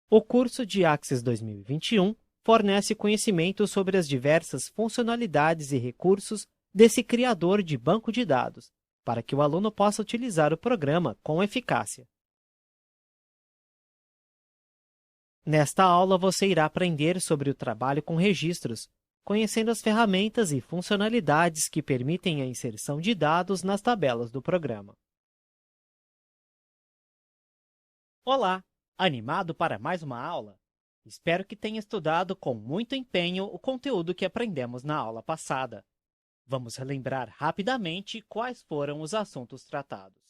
O curso de Access 2021 fornece conhecimento sobre as diversas funcionalidades e recursos desse criador de banco de dados, para que o aluno possa utilizar o programa com eficácia. Nesta aula, você irá aprender sobre o trabalho com registros, conhecendo as ferramentas e funcionalidades que permitem a inserção de dados nas tabelas do programa. Olá! Animado para mais uma aula? Espero que tenha estudado com muito empenho o conteúdo que aprendemos na aula passada. Vamos relembrar rapidamente quais foram os assuntos tratados.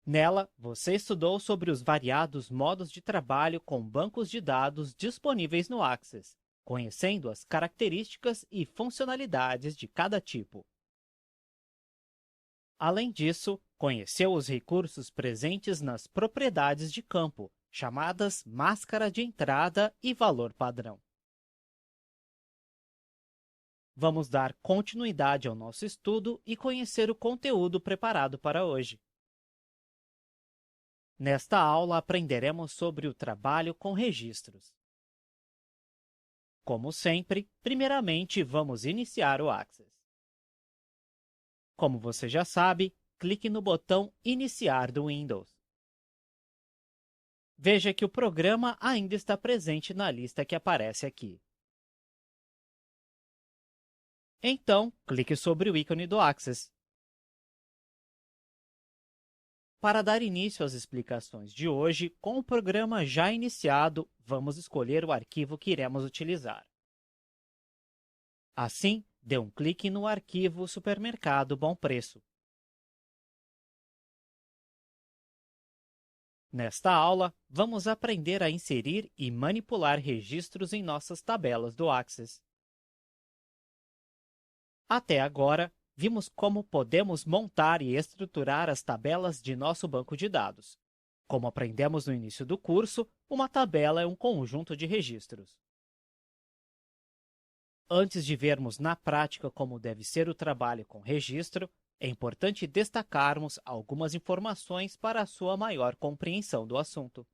Nela, você estudou sobre os variados modos de trabalho com bancos de dados disponíveis no Access, conhecendo as características e funcionalidades de cada tipo. Além disso, conheceu os recursos presentes nas propriedades de campo, chamadas máscara de entrada e valor padrão. Vamos dar continuidade ao nosso estudo e conhecer o conteúdo preparado para hoje. Nesta aula, aprenderemos sobre o trabalho com registros. Como sempre, primeiramente vamos iniciar o Access. Como você já sabe, clique no botão Iniciar do Windows. Veja que o programa ainda está presente na lista que aparece aqui. Então, clique sobre o ícone do Access. Para dar início às explicações de hoje, com o programa já iniciado, vamos escolher o arquivo que iremos utilizar. Assim, dê um clique no arquivo Supermercado Bom Preço. Nesta aula, vamos aprender a inserir e manipular registros em nossas tabelas do Access. Até agora, vimos como podemos montar e estruturar as tabelas de nosso banco de dados. Como aprendemos no início do curso, uma tabela é um conjunto de registros. Antes de vermos na prática como deve ser o trabalho com registro, é importante destacarmos algumas informações para a sua maior compreensão do assunto.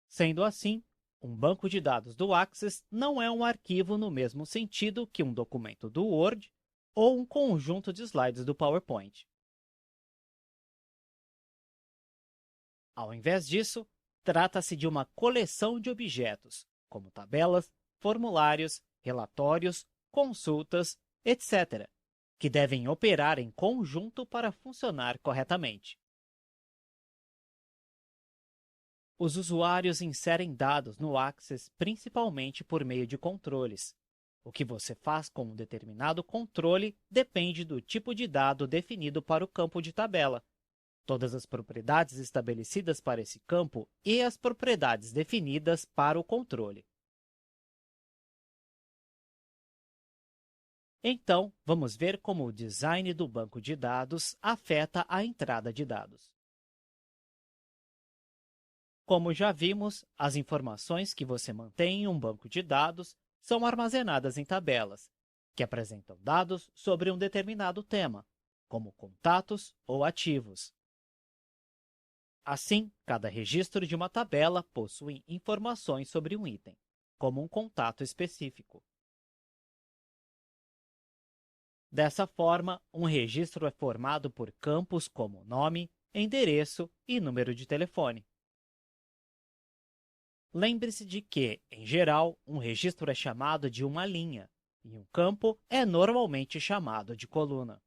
Sendo assim, um banco de dados do Access não é um arquivo no mesmo sentido que um documento do Word ou um conjunto de slides do PowerPoint. Ao invés disso, trata-se de uma coleção de objetos, como tabelas, formulários, relatórios, consultas, etc., que devem operar em conjunto para funcionar corretamente. Os usuários inserem dados no Access principalmente por meio de controles. O que você faz com um determinado controle depende do tipo de dado definido para o campo de tabela, todas as propriedades estabelecidas para esse campo e as propriedades definidas para o controle. Então, vamos ver como o design do banco de dados afeta a entrada de dados. Como já vimos, as informações que você mantém em um banco de dados são armazenadas em tabelas, que apresentam dados sobre um determinado tema, como contatos ou ativos. Assim, cada registro de uma tabela possui informações sobre um item, como um contato específico. Dessa forma, um registro é formado por campos como nome, endereço e número de telefone. Lembre-se de que, em geral, um registro é chamado de uma linha, e um campo é normalmente chamado de coluna.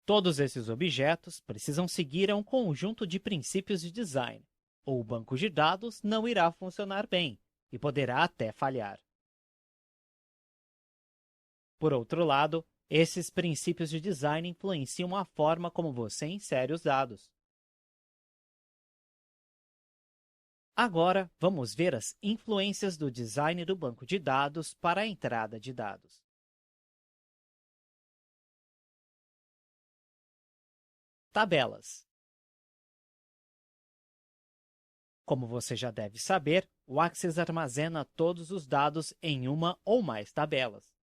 Todos esses objetos precisam seguir a um conjunto de princípios de design, ou o banco de dados não irá funcionar bem e poderá até falhar. Por outro lado, esses princípios de design influenciam a forma como você insere os dados. Agora, vamos ver as influências do design do banco de dados para a entrada de dados. Tabelas. Como você já deve saber, o Access armazena todos os dados em uma ou mais tabelas.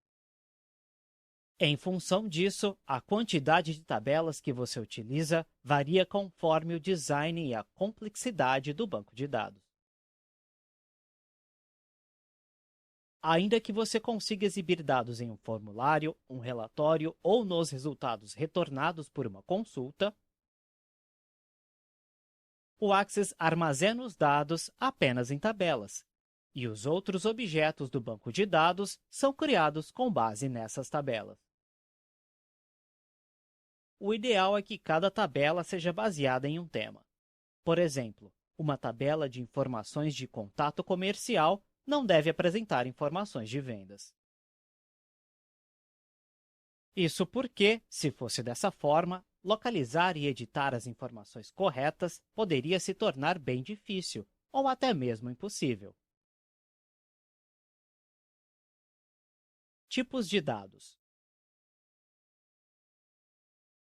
Em função disso, a quantidade de tabelas que você utiliza varia conforme o design e a complexidade do banco de dados. Ainda que você consiga exibir dados em um formulário, um relatório ou nos resultados retornados por uma consulta, o Access armazena os dados apenas em tabelas, e os outros objetos do banco de dados são criados com base nessas tabelas. O ideal é que cada tabela seja baseada em um tema. Por exemplo, uma tabela de informações de contato comercial não deve apresentar informações de vendas. Isso porque, se fosse dessa forma, localizar e editar as informações corretas poderia se tornar bem difícil, ou até mesmo impossível. Tipos de dados.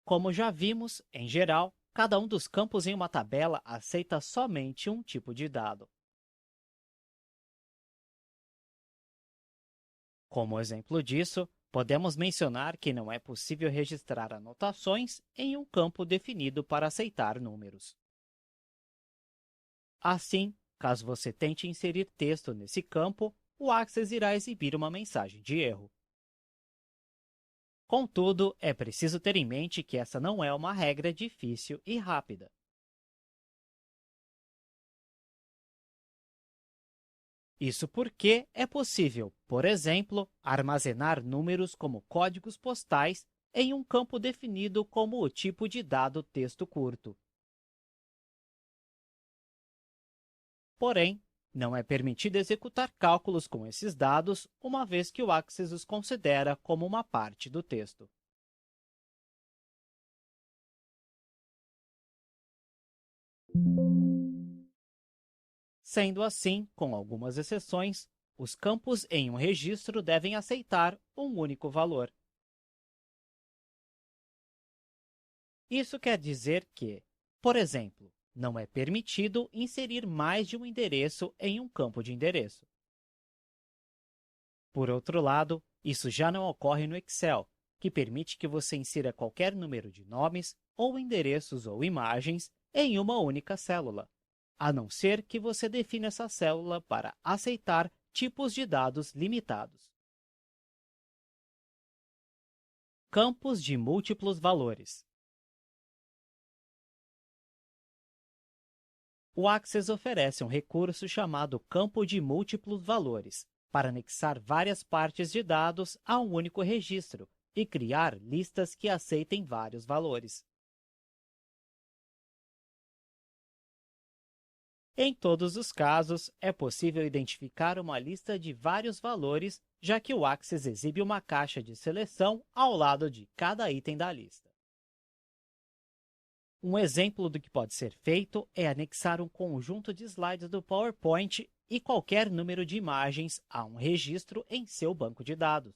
Como já vimos, em geral, cada um dos campos em uma tabela aceita somente um tipo de dado. Como exemplo disso, podemos mencionar que não é possível registrar anotações em um campo definido para aceitar números. Assim, caso você tente inserir texto nesse campo, o Access irá exibir uma mensagem de erro. Contudo, é preciso ter em mente que essa não é uma regra difícil e rápida. Isso porque é possível, por exemplo, armazenar números como códigos postais em um campo definido como o tipo de dado texto curto. Porém, não é permitido executar cálculos com esses dados, uma vez que o Access os considera como uma parte do texto. Sendo assim, com algumas exceções, os campos em um registro devem aceitar um único valor. Isso quer dizer que, por exemplo, não é permitido inserir mais de um endereço em um campo de endereço. Por outro lado, isso já não ocorre no Excel, que permite que você insira qualquer número de nomes, ou endereços ou imagens em uma única célula, a não ser que você defina essa célula para aceitar tipos de dados limitados. Campos de múltiplos valores. O Access oferece um recurso chamado campo de múltiplos valores, para anexar várias partes de dados a um único registro e criar listas que aceitem vários valores. Em todos os casos, é possível identificar uma lista de vários valores, já que o Access exibe uma caixa de seleção ao lado de cada item da lista. Um exemplo do que pode ser feito é anexar um conjunto de slides do PowerPoint e qualquer número de imagens a um registro em seu banco de dados.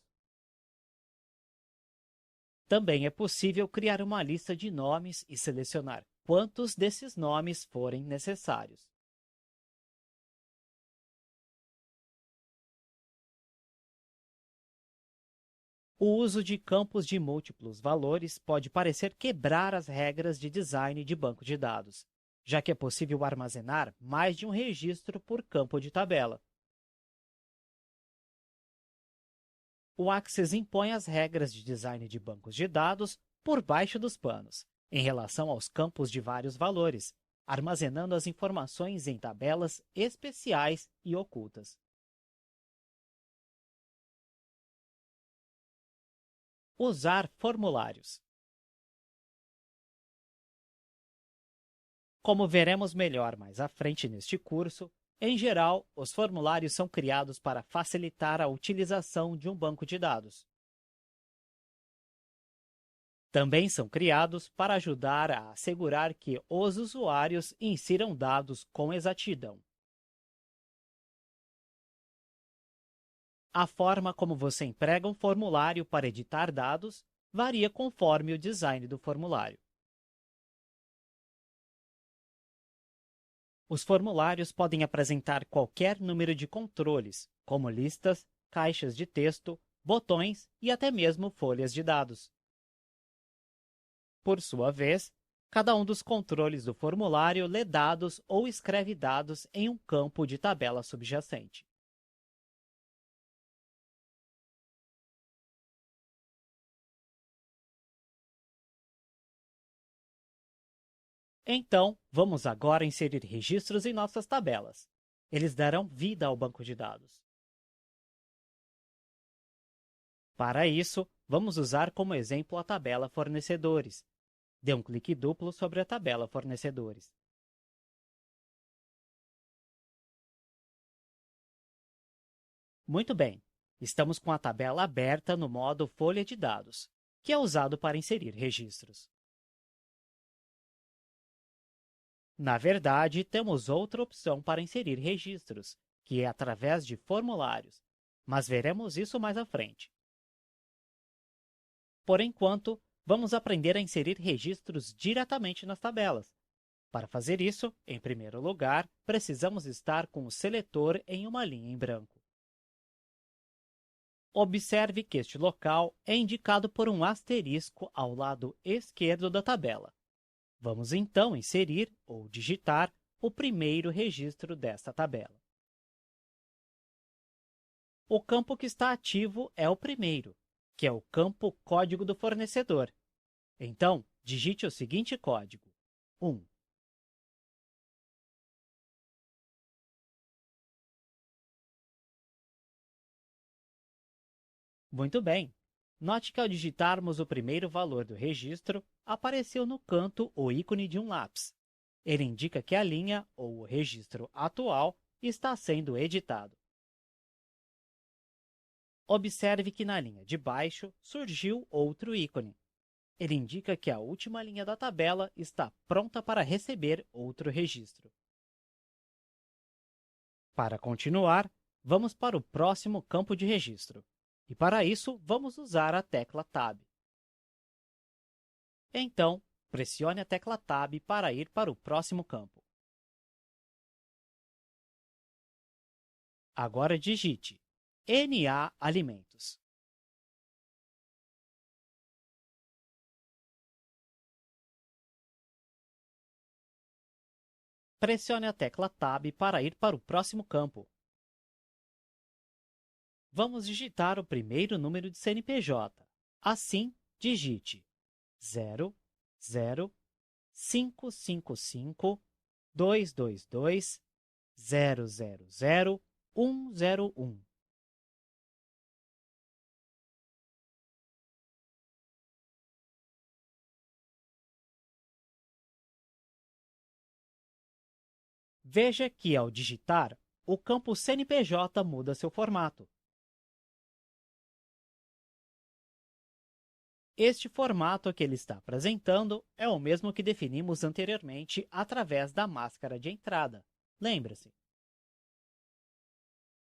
Também é possível criar uma lista de nomes e selecionar quantos desses nomes forem necessários. O uso de campos de múltiplos valores pode parecer quebrar as regras de design de banco de dados, já que é possível armazenar mais de um registro por campo de tabela. O Access impõe as regras de design de bancos de dados por baixo dos panos, em relação aos campos de vários valores, armazenando as informações em tabelas especiais e ocultas. Usar formulários. Como veremos melhor mais à frente neste curso, em geral, os formulários são criados para facilitar a utilização de um banco de dados. Também são criados para ajudar a assegurar que os usuários insiram dados com exatidão. A forma como você emprega um formulário para editar dados varia conforme o design do formulário. Os formulários podem apresentar qualquer número de controles, como listas, caixas de texto, botões e até mesmo folhas de dados. Por sua vez, cada um dos controles do formulário lê dados ou escreve dados em um campo de tabela subjacente. Então, vamos agora inserir registros em nossas tabelas. Eles darão vida ao banco de dados. Para isso, vamos usar como exemplo a tabela Fornecedores. Dê um clique duplo sobre a tabela Fornecedores. Muito bem, estamos com a tabela aberta no modo Folha de Dados, que é usado para inserir registros. Na verdade, temos outra opção para inserir registros, que é através de formulários, mas veremos isso mais à frente. Por enquanto, vamos aprender a inserir registros diretamente nas tabelas. Para fazer isso, em primeiro lugar, precisamos estar com o seletor em uma linha em branco. Observe que este local é indicado por um asterisco ao lado esquerdo da tabela. Vamos então inserir ou digitar o primeiro registro desta tabela. O campo que está ativo é o primeiro, que é o campo Código do fornecedor. Então, digite o seguinte código: 1. Muito bem! Note que ao digitarmos o primeiro valor do registro, apareceu no canto o ícone de um lápis. Ele indica que a linha, ou o registro atual, está sendo editado. Observe que na linha de baixo surgiu outro ícone. Ele indica que a última linha da tabela está pronta para receber outro registro. Para continuar, vamos para o próximo campo de registro. E para isso, vamos usar a tecla Tab. Então, pressione a tecla Tab para ir para o próximo campo. Agora digite NA Alimentos. Pressione a tecla Tab para ir para o próximo campo. Vamos digitar o primeiro número de CNPJ. Assim, digite 00555-222-000-101. Veja que, ao digitar, o campo CNPJ muda seu formato. Este formato que ele está apresentando é o mesmo que definimos anteriormente através da máscara de entrada. Lembre-se.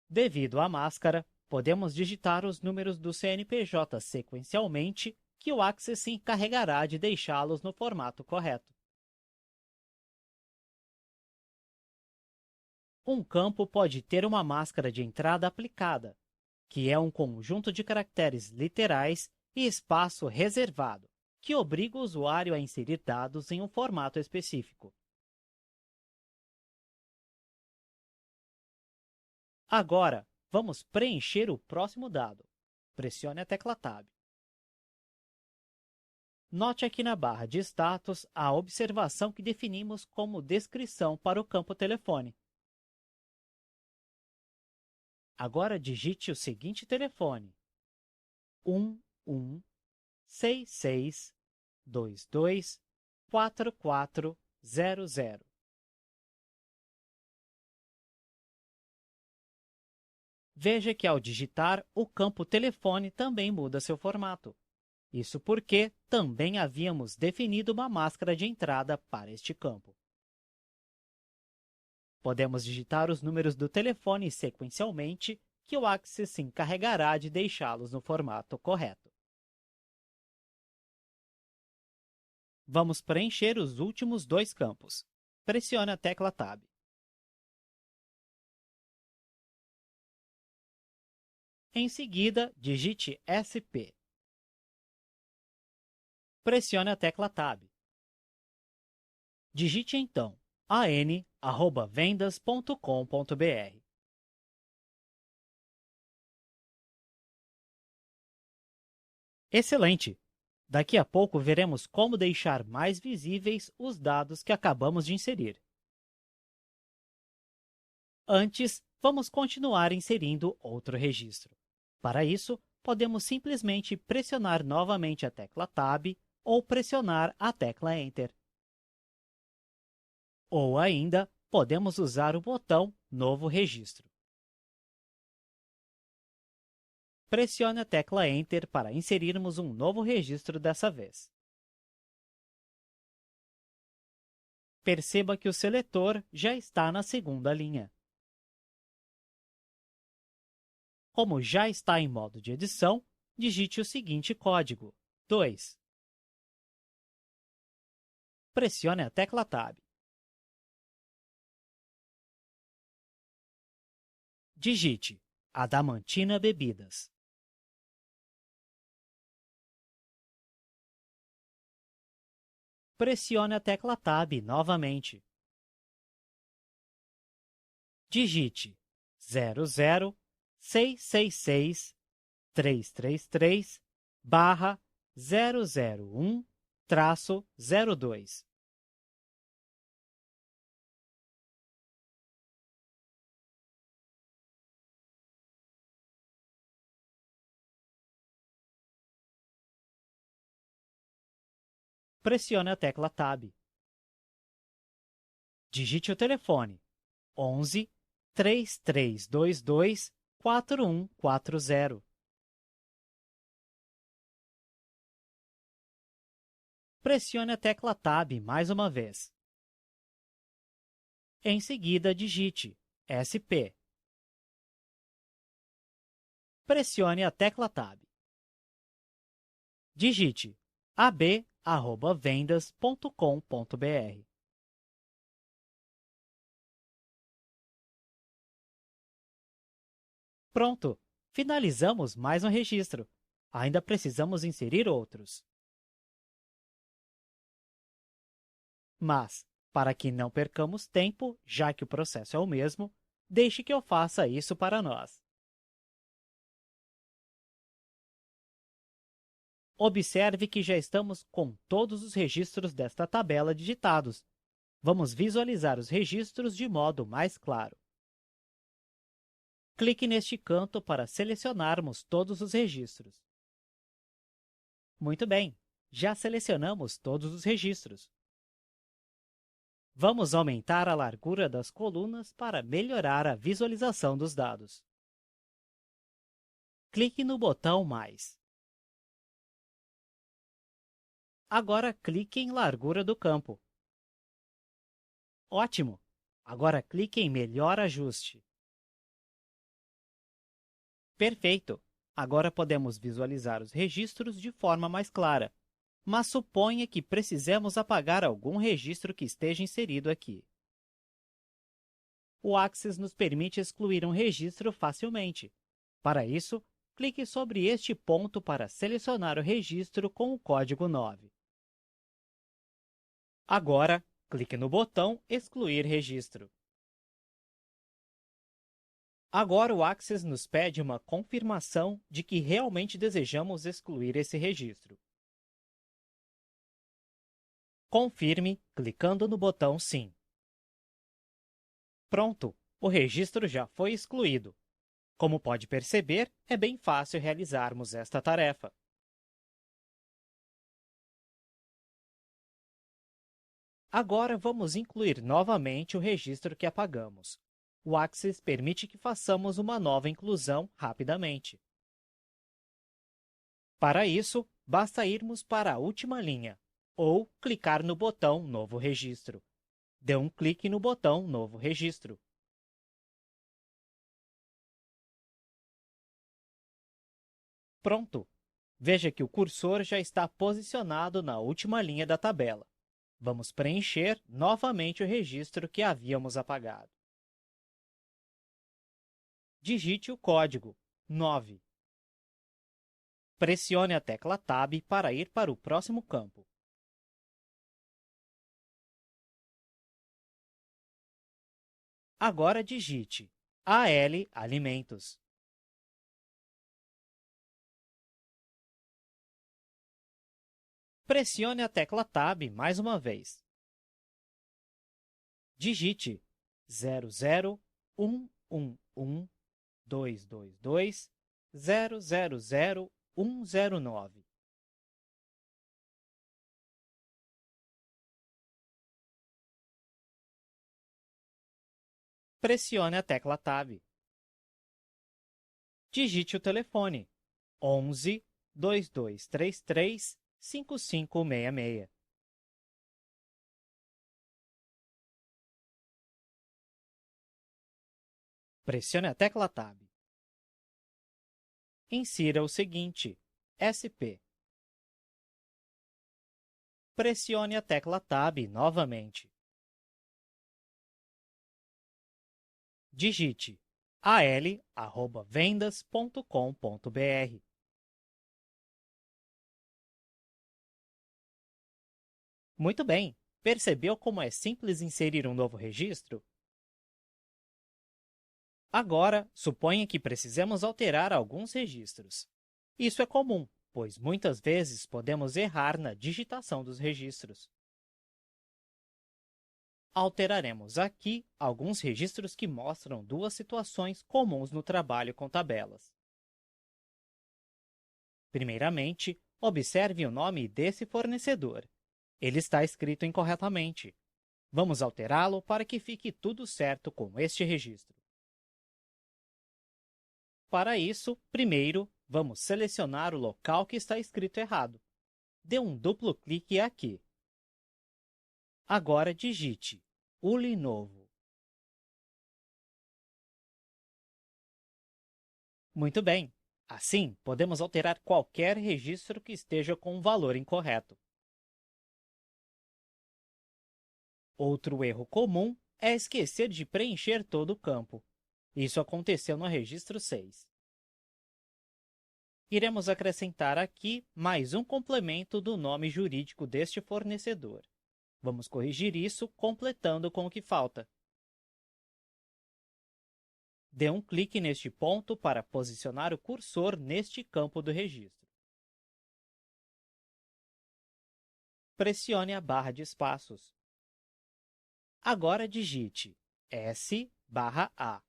Devido à máscara, podemos digitar os números do CNPJ sequencialmente, que o Access se encarregará de deixá-los no formato correto. Um campo pode ter uma máscara de entrada aplicada, que é um conjunto de caracteres literais e espaço reservado, que obriga o usuário a inserir dados em um formato específico. Agora, vamos preencher o próximo dado. Pressione a tecla Tab. Note aqui na barra de status a observação que definimos como descrição para o campo telefone. Agora digite o seguinte telefone: 1166224400. Veja que ao digitar, o campo telefone também muda seu formato. Isso porque também havíamos definido uma máscara de entrada para este campo. Podemos digitar os números do telefone sequencialmente, que o Access se encarregará de deixá-los no formato correto. Vamos preencher os últimos dois campos. Pressione a tecla Tab. Em seguida, digite SP. Pressione a tecla Tab. Digite então an@vendas.com.br. Excelente! Daqui a pouco veremos como deixar mais visíveis os dados que acabamos de inserir. Antes, vamos continuar inserindo outro registro. Para isso, podemos simplesmente pressionar novamente a tecla Tab ou pressionar a tecla Enter. Ou ainda, podemos usar o botão Novo Registro. Pressione a tecla Enter para inserirmos um novo registro dessa vez. Perceba que o seletor já está na segunda linha. Como já está em modo de edição, digite o seguinte código: 2. Pressione a tecla Tab. Digite Adamantina Bebidas. Pressione a tecla Tab novamente. Digite 006333/001-02. Pressione a tecla Tab. Digite o telefone 11 3322 4140. Pressione a tecla Tab mais uma vez. Em seguida, digite SP. Pressione a tecla Tab. Digite ab@vendas.com.br. Pronto! Finalizamos mais um registro. Ainda precisamos inserir outros. Mas, para que não percamos tempo, já que o processo é o mesmo, deixe que eu faça isso para nós. Observe que já estamos com todos os registros desta tabela digitados. Vamos visualizar os registros de modo mais claro. Clique neste canto para selecionarmos todos os registros. Muito bem, já selecionamos todos os registros. Vamos aumentar a largura das colunas para melhorar a visualização dos dados. Clique no botão Mais. Agora clique em Largura do campo. Ótimo! Agora clique em Melhor Ajuste. Perfeito! Agora podemos visualizar os registros de forma mais clara. Mas suponha que precisemos apagar algum registro que esteja inserido aqui. O Axis nos permite excluir um registro facilmente. Para isso, clique sobre este ponto para selecionar o registro com o código 9. Agora, clique no botão Excluir registro. Agora o Axis nos pede uma confirmação de que realmente desejamos excluir esse registro. Confirme clicando no botão Sim. Pronto! O registro já foi excluído. Como pode perceber, é bem fácil realizarmos esta tarefa. Agora vamos incluir novamente o registro que apagamos. O Axis permite que façamos uma nova inclusão rapidamente. Para isso, basta irmos para a última linha, ou clicar no botão Novo Registro. Dê um clique no botão Novo Registro. Pronto! Veja que o cursor já está posicionado na última linha da tabela. Vamos preencher novamente o registro que havíamos apagado. Digite o código 9. Pressione a tecla Tab para ir para o próximo campo. Agora digite AL Alimentos. Pressione a tecla Tab mais uma vez. Digite 001112220000109. Pressione a tecla Tab. Digite o telefone 11 2233 5566. Pressione a tecla Tab. Insira o seguinte: SP. Pressione a tecla Tab novamente. Digite al@vendas.com.br. Muito bem! Percebeu como é simples inserir um novo registro? Agora, suponha que precisemos alterar alguns registros. Isso é comum, pois muitas vezes podemos errar na digitação dos registros. Alteraremos aqui alguns registros que mostram duas situações comuns no trabalho com tabelas. Primeiramente, observe o nome desse fornecedor. Ele está escrito incorretamente. Vamos alterá-lo para que fique tudo certo com este registro. Para isso, primeiro, vamos selecionar o local que está escrito errado. Dê um duplo clique aqui. Agora digite ULI novo. Muito bem! Assim, podemos alterar qualquer registro que esteja com um valor incorreto. Outro erro comum é esquecer de preencher todo o campo. Isso aconteceu no registro 6. Iremos acrescentar aqui mais um complemento do nome jurídico deste fornecedor. Vamos corrigir isso completando com o que falta. Dê um clique neste ponto para posicionar o cursor neste campo do registro. Pressione a barra de espaços. Agora digite S/A.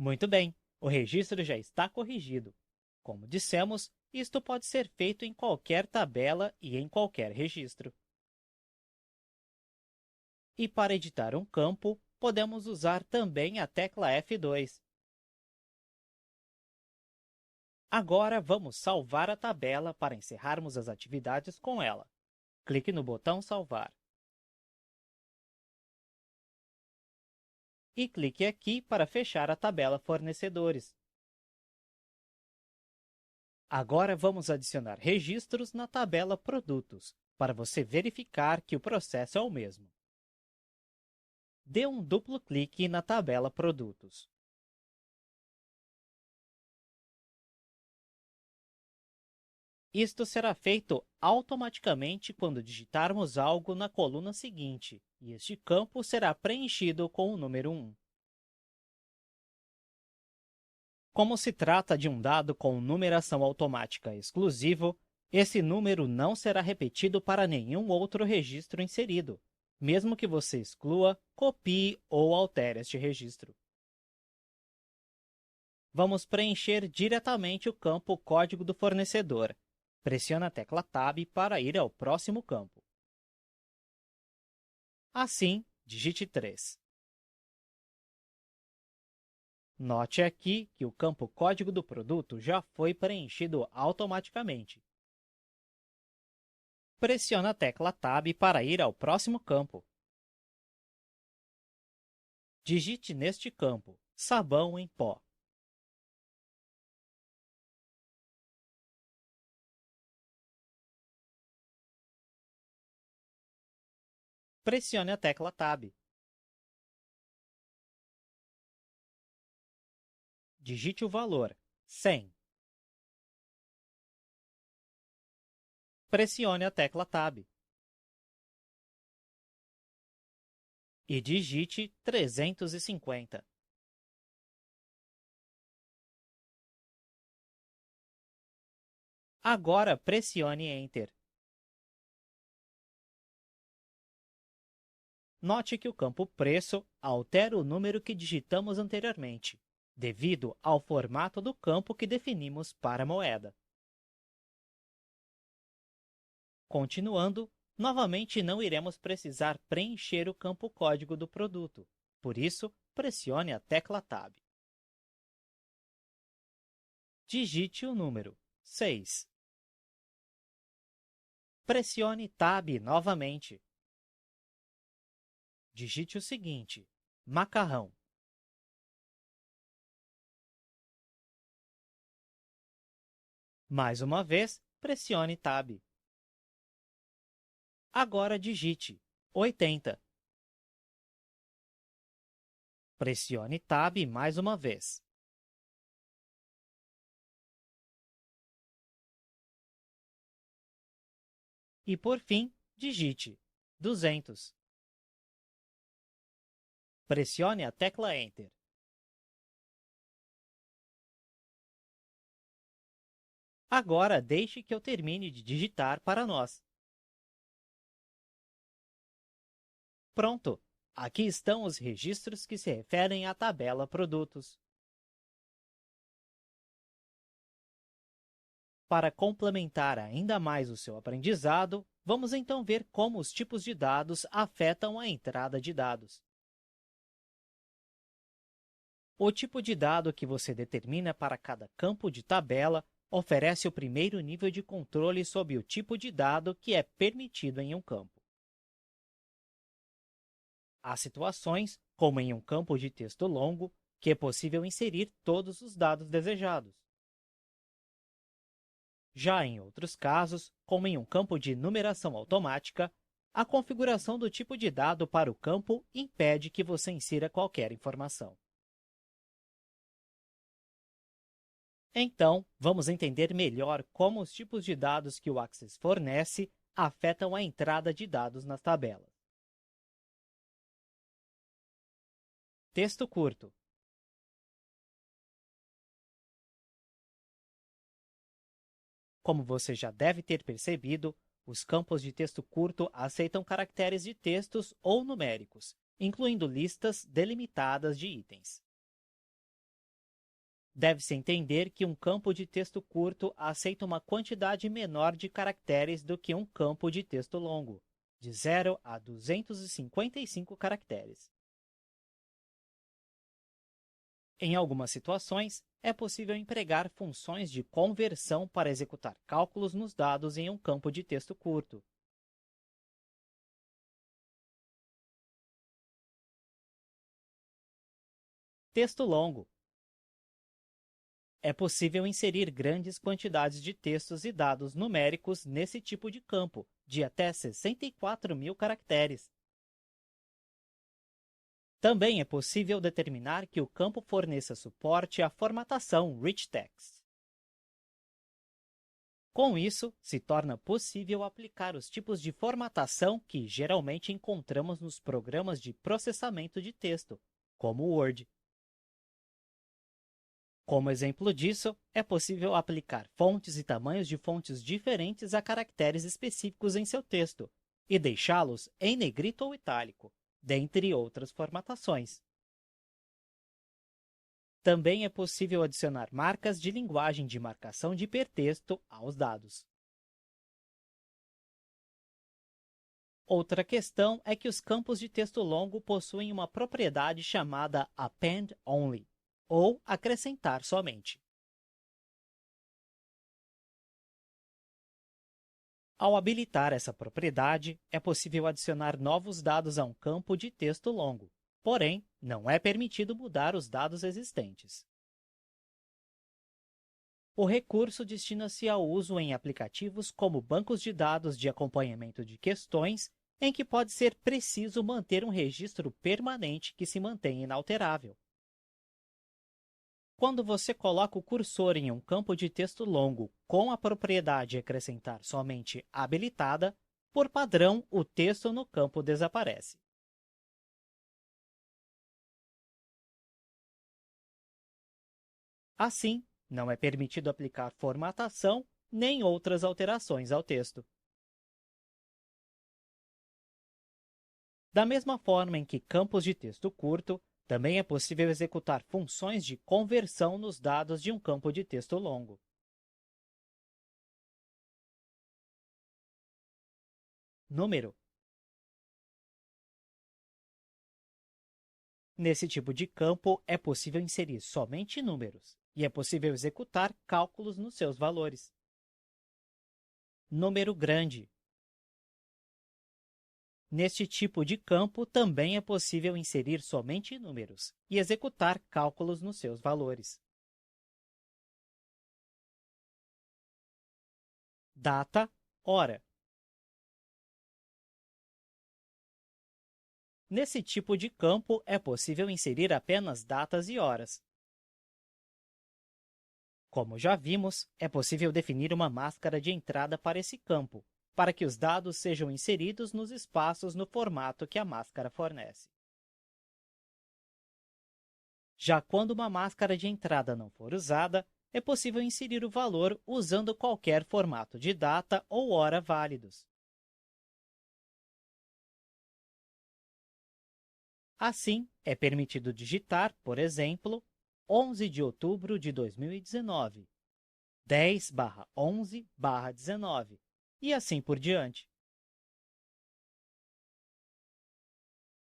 Muito bem, o registro já está corrigido. Como dissemos, isto pode ser feito em qualquer tabela e em qualquer registro. E para editar um campo, podemos usar também a tecla F2. Agora vamos salvar a tabela para encerrarmos as atividades com ela. Clique no botão Salvar. E clique aqui para fechar a tabela Fornecedores. Agora vamos adicionar registros na tabela Produtos, para você verificar que o processo é o mesmo. Dê um duplo clique na tabela Produtos. Isto será feito automaticamente quando digitarmos algo na coluna seguinte, e este campo será preenchido com o número 1. Como se trata de um dado com numeração automática exclusivo, esse número não será repetido para nenhum outro registro inserido, mesmo que você exclua, copie ou altere este registro. Vamos preencher diretamente o campo Código do fornecedor. Pressione a tecla Tab para ir ao próximo campo. Assim, digite 3. Note aqui que o campo Código do produto já foi preenchido automaticamente. Pressione a tecla Tab para ir ao próximo campo. Digite neste campo sabão em pó. Pressione a tecla Tab. digite o valor 100. Pressione a tecla Tab e digite 350. Agora pressione Enter. Note que o campo Preço altera o número que digitamos anteriormente, devido ao formato do campo que definimos para a moeda. Continuando, novamente não iremos precisar preencher o campo código do produto, por isso, pressione a tecla Tab. Digite o número 6. Pressione Tab novamente. Digite o seguinte: macarrão. Mais uma vez, pressione Tab. Agora digite 80. Pressione Tab mais uma vez. E, por fim, digite 200. Pressione a tecla Enter. Agora deixe que eu termine de digitar para nós. Pronto! Aqui estão os registros que se referem à tabela Produtos. Para complementar ainda mais o seu aprendizado, vamos então ver como os tipos de dados afetam a entrada de dados. O tipo de dado que você determina para cada campo de tabela oferece o primeiro nível de controle sobre o tipo de dado que é permitido em um campo. Há situações, como em um campo de texto longo, que é possível inserir todos os dados desejados. Já em outros casos, como em um campo de numeração automática, a configuração do tipo de dado para o campo impede que você insira qualquer informação. Então, vamos entender melhor como os tipos de dados que o Access fornece afetam a entrada de dados nas tabelas. Texto curto. Como você já deve ter percebido, os campos de texto curto aceitam caracteres de textos ou numéricos, incluindo listas delimitadas de itens. Deve-se entender que um campo de texto curto aceita uma quantidade menor de caracteres do que um campo de texto longo, de 0 a 255 caracteres. Em algumas situações, é possível empregar funções de conversão para executar cálculos nos dados em um campo de texto curto. Texto longo. É possível inserir grandes quantidades de textos e dados numéricos nesse tipo de campo, de até 64.000 caracteres. Também é possível determinar que o campo forneça suporte à formatação Rich Text. Com isso, se torna possível aplicar os tipos de formatação que geralmente encontramos nos programas de processamento de texto, como o Word. Como exemplo disso, é possível aplicar fontes e tamanhos de fontes diferentes a caracteres específicos em seu texto e deixá-los em negrito ou itálico, dentre outras formatações. Também é possível adicionar marcas de linguagem de marcação de hipertexto aos dados. Outra questão é que os campos de texto longo possuem uma propriedade chamada Append Only, ou acrescentar somente. Ao habilitar essa propriedade, é possível adicionar novos dados a um campo de texto longo. Porém, não é permitido mudar os dados existentes. O recurso destina-se ao uso em aplicativos como bancos de dados de acompanhamento de questões, em que pode ser preciso manter um registro permanente que se mantém inalterável. Quando você coloca o cursor em um campo de texto longo com a propriedade acrescentar somente habilitada, por padrão, o texto no campo desaparece. Assim, não é permitido aplicar formatação nem outras alterações ao texto. Da mesma forma em que campos de texto curto, também é possível executar funções de conversão nos dados de um campo de texto longo. Número. Nesse tipo de campo, é possível inserir somente números, e é possível executar cálculos nos seus valores. Número grande. Neste tipo de campo, também é possível inserir somente números e executar cálculos nos seus valores. Data, hora. Nesse tipo de campo, é possível inserir apenas datas e horas. Como já vimos, é possível definir uma máscara de entrada para esse campo, para que os dados sejam inseridos nos espaços no formato que a máscara fornece. Já quando uma máscara de entrada não for usada, é possível inserir o valor usando qualquer formato de data ou hora válidos. Assim, é permitido digitar, por exemplo, 11 de outubro de 2019, 10/11/19 e assim por diante.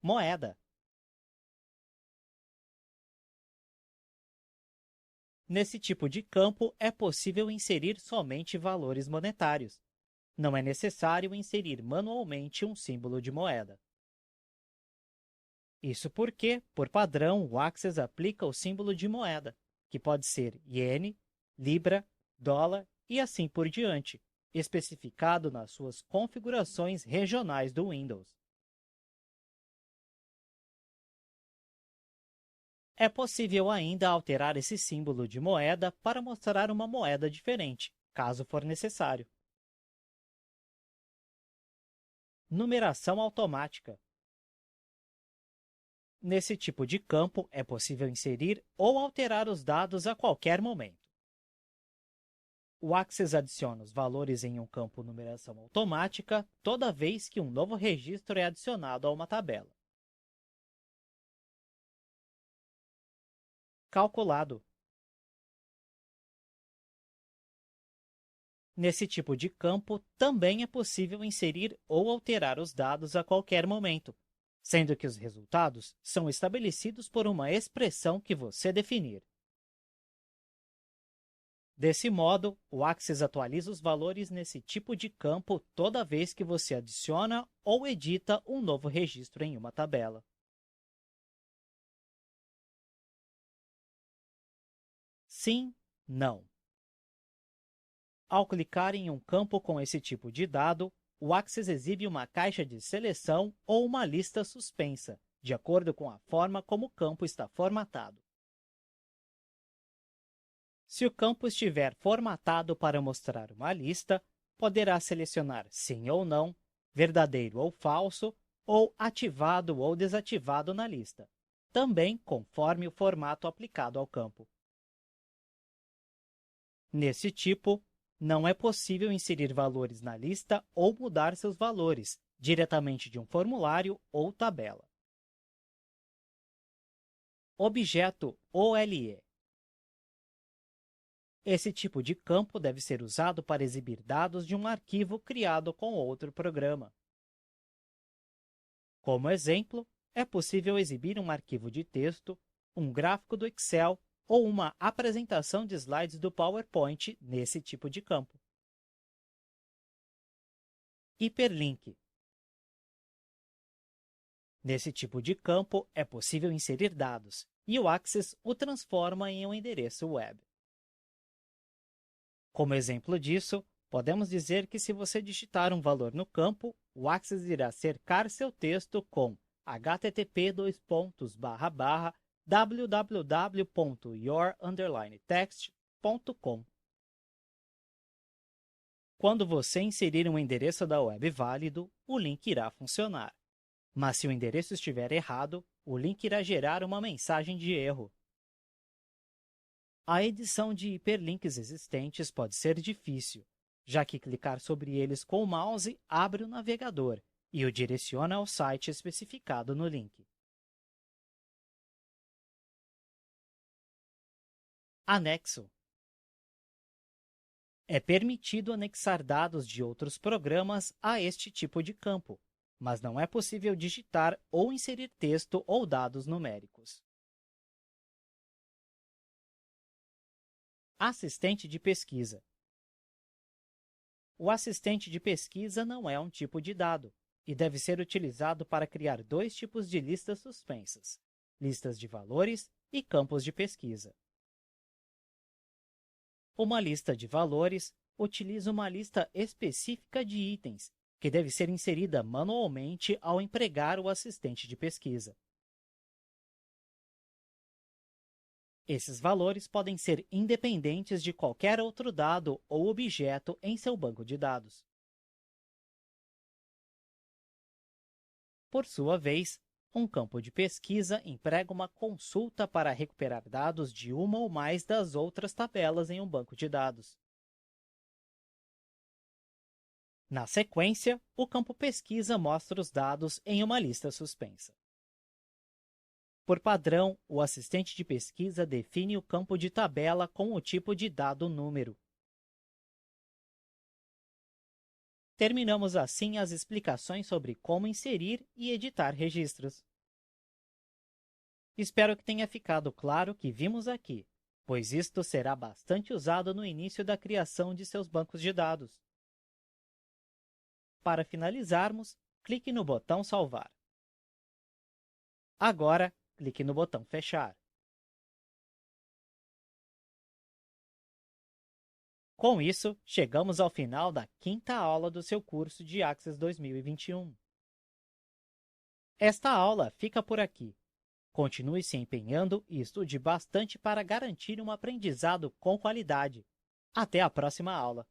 Moeda. Nesse tipo de campo, é possível inserir somente valores monetários. Não é necessário inserir manualmente um símbolo de moeda. Isso porque, por padrão, o Access aplica o símbolo de moeda, que pode ser iene, libra, dólar e assim por diante, especificado nas suas configurações regionais do Windows. É possível ainda alterar esse símbolo de moeda para mostrar uma moeda diferente, caso for necessário. Numeração automática. Nesse tipo de campo, é possível inserir ou alterar os dados a qualquer momento. O Access adiciona os valores em um campo numeração automática toda vez que um novo registro é adicionado a uma tabela. Calculado. Nesse tipo de campo, também é possível inserir ou alterar os dados a qualquer momento, sendo que os resultados são estabelecidos por uma expressão que você definir. Desse modo, o Access atualiza os valores nesse tipo de campo toda vez que você adiciona ou edita um novo registro em uma tabela. Sim, não. Ao clicar em um campo com esse tipo de dado, o Access exibe uma caixa de seleção ou uma lista suspensa, de acordo com a forma como o campo está formatado. Se o campo estiver formatado para mostrar uma lista, poderá selecionar sim ou não, verdadeiro ou falso, ou ativado ou desativado na lista, também conforme o formato aplicado ao campo. Nesse tipo, não é possível inserir valores na lista ou mudar seus valores diretamente de um formulário ou tabela. Objeto OLE. Esse tipo de campo deve ser usado para exibir dados de um arquivo criado com outro programa. Como exemplo, é possível exibir um arquivo de texto, um gráfico do Excel ou uma apresentação de slides do PowerPoint nesse tipo de campo. Hiperlink. Nesse tipo de campo, é possível inserir dados, e o Access o transforma em um endereço web. Como exemplo disso, podemos dizer que se você digitar um valor no campo, o Access irá cercar seu texto com http:// www.your_text.com. Quando você inserir um endereço da web válido, o link irá funcionar. Mas se o endereço estiver errado, o link irá gerar uma mensagem de erro. A edição de hiperlinks existentes pode ser difícil, já que clicar sobre eles com o mouse abre o navegador e o direciona ao site especificado no link. Anexo. É permitido anexar dados de outros programas a este tipo de campo, mas não é possível digitar ou inserir texto ou dados numéricos. Assistente de pesquisa. O assistente de pesquisa não é um tipo de dado e deve ser utilizado para criar dois tipos de listas suspensas: listas de valores e campos de pesquisa. Uma lista de valores utiliza uma lista específica de itens, que deve ser inserida manualmente ao empregar o assistente de pesquisa. Esses valores podem ser independentes de qualquer outro dado ou objeto em seu banco de dados. Por sua vez, um campo de pesquisa emprega uma consulta para recuperar dados de uma ou mais das outras tabelas em um banco de dados. Na sequência, o campo pesquisa mostra os dados em uma lista suspensa. Por padrão, o assistente de pesquisa define o campo de tabela com o tipo de dado número. Terminamos assim as explicações sobre como inserir e editar registros. Espero que tenha ficado claro o que vimos aqui, pois isto será bastante usado no início da criação de seus bancos de dados. Para finalizarmos, clique no botão Salvar. Agora, clique no botão Fechar. Com isso, chegamos ao final da 5ª aula do seu curso de Access 2021. Esta aula fica por aqui. Continue se empenhando e estude bastante para garantir um aprendizado com qualidade. Até a próxima aula!